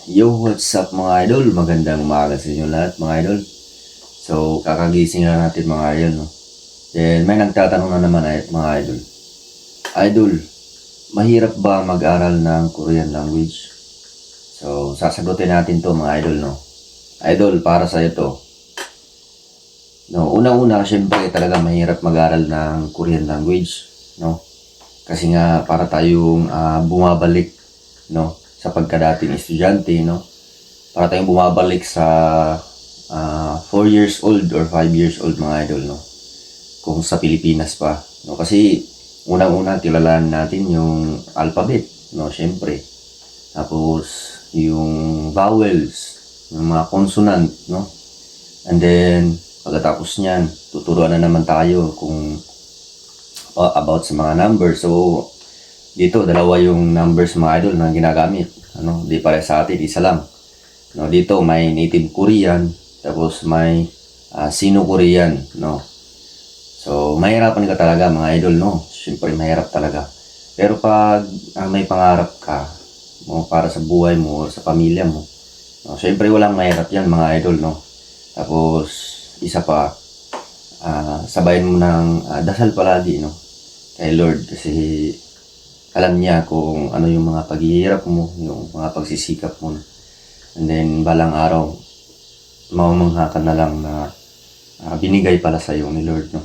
Yo, what's up mga idol? Magandang umaga sa inyo lahat mga idol. So, kakagising na natin mga idol, no? Then, may nagtatanong na naman mga idol. Idol, mahirap ba mag-aral ng Korean language? So, sasagutin natin to mga idol, no? Idol, para sa ito. No, una-una, syempre talaga mahirap mag-aral ng Korean language, no? Kasi nga para tayong bumabalik, no, sa pagkadating estudyante, no? Para tayong bumabalik sa 4 years old or 5 years old mga idol, no? Kung sa Pilipinas pa, no? Kasi unang-una kilalanin natin yung alphabet, no? Syempre. Tapos yung vowels, yung mga consonant, no? And then pagkatapos niyan, tuturuan na naman tayo kung about sa mga numbers. So dito dalawa yung numbers mga idol na ginagamit, ano? Di pare sa atin isa lang. No, dito may native Korean, tapos may Sino-Korean, no. So mahirapan ka talaga mga idol, no. Siyempre mahirap talaga. Pero pag may pangarap ka mo para sa buhay mo, sa pamilya mo, no, siyempre walang mahirap yan mga idol, no. Tapos isa pa, sabayan mo ng dasal palagi, no, kay Lord, kasi alam niya kung ano yung mga paghihirap mo, yung mga pagsisikap mo. And then balang araw, mamamangha ka na lang na binigay pala sa iyo ni Lord, no.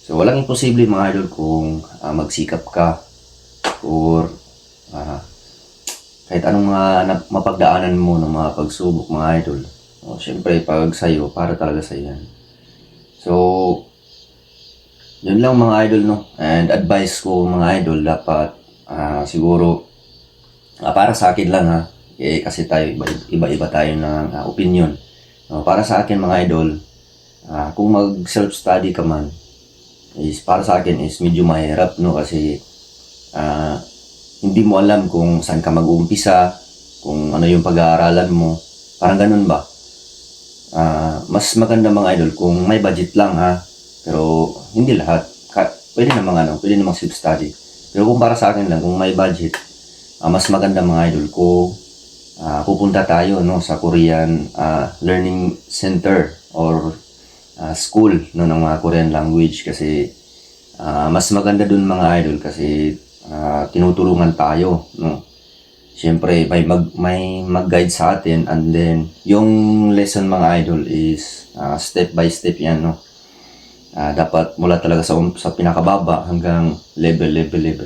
So walang imposible mga idol kung magsikap ka or kahit anong mapagdaanan mo ng mga pagsubok mga idol. No, syempre pag sa'yo, para talaga sa yan. So yun lang mga idol, no. And advice ko mga idol, dapat siguro para sa akin lang kasi tayo iba-iba tayo ng opinion, no? Para sa akin mga idol, kung mag self-study ka man, is para sa akin is medyo mahirap, no, kasi hindi mo alam kung saan ka mag-uumpisa, kung ano yung pag-aaralan mo, parang ganun ba. Mas maganda mga idol kung may budget lang pero hindi lahat. Pwede namang self-study. Pero kung para sa akin lang, kung may budget, mas maganda mga idol kung pupunta tayo, no, sa Korean learning center or school, no, ng mga Korean language, kasi mas maganda dun mga idol kasi tinutulungan tayo, no. Siyempre may mag-guide sa atin, and then yung lesson mga idol is step by step yan, no. Dapat mula talaga sa pinakababa hanggang level,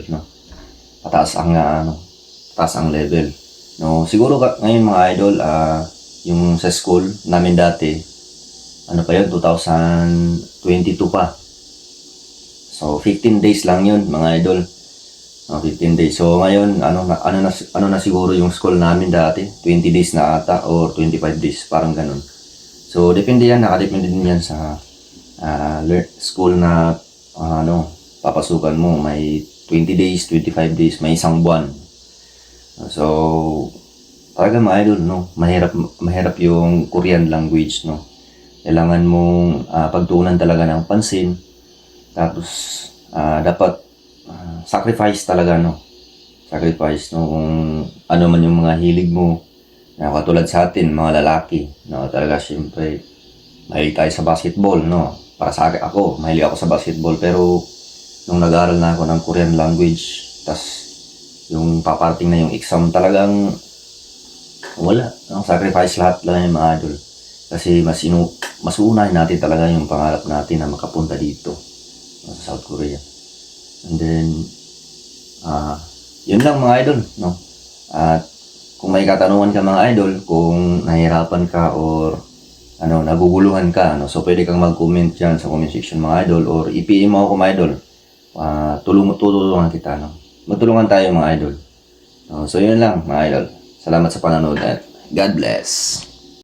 no. Pataas ang level, no. Siguro ngayon mga idol, yung sa school namin dati, ano pa yun, 2022 pa. So 15 days lang yun mga idol. 15 days. So ngayon, ano na siguro yung school namin dati, 20 days na ata or 25 days, parang ganun. So depende yan, nakadepende din yan sa school na papasukan mo. May 20 days, 25 days, may isang buwan. So talaga mga idol, no, mahirap yung Korean language, no. Kailangan mong pagtuunan talaga ng pansin. Tapos dapat sacrifice talaga, no. Sacrifice, no, kung ano man yung mga hilig mo, na katulad sa atin mga lalaki, no, talaga syempre mahilig tayo sa basketball, no. Para sa akin, mahilig ako sa basketball, pero nung nag-aaral na ako ng Korean language, tas yung paparating na yung exam, talagang wala, no? Sacrifice lahat lang yung mga idol. Kasi mas uunahin natin talaga yung pangarap natin na makapunta dito, no, sa South Korea. And then yun lang mga idol, no. At kung may katanungan ka mga idol, kung nahihirapan ka or naguguluhan ka, no, so pwede kang mag-comment dyan sa comment section mga idol, or i-PM mo ako mga idol. Tutulungan kita, no. Magtulungan tayo mga idol, no. So yun lang mga idol. Salamat sa panonood at God bless.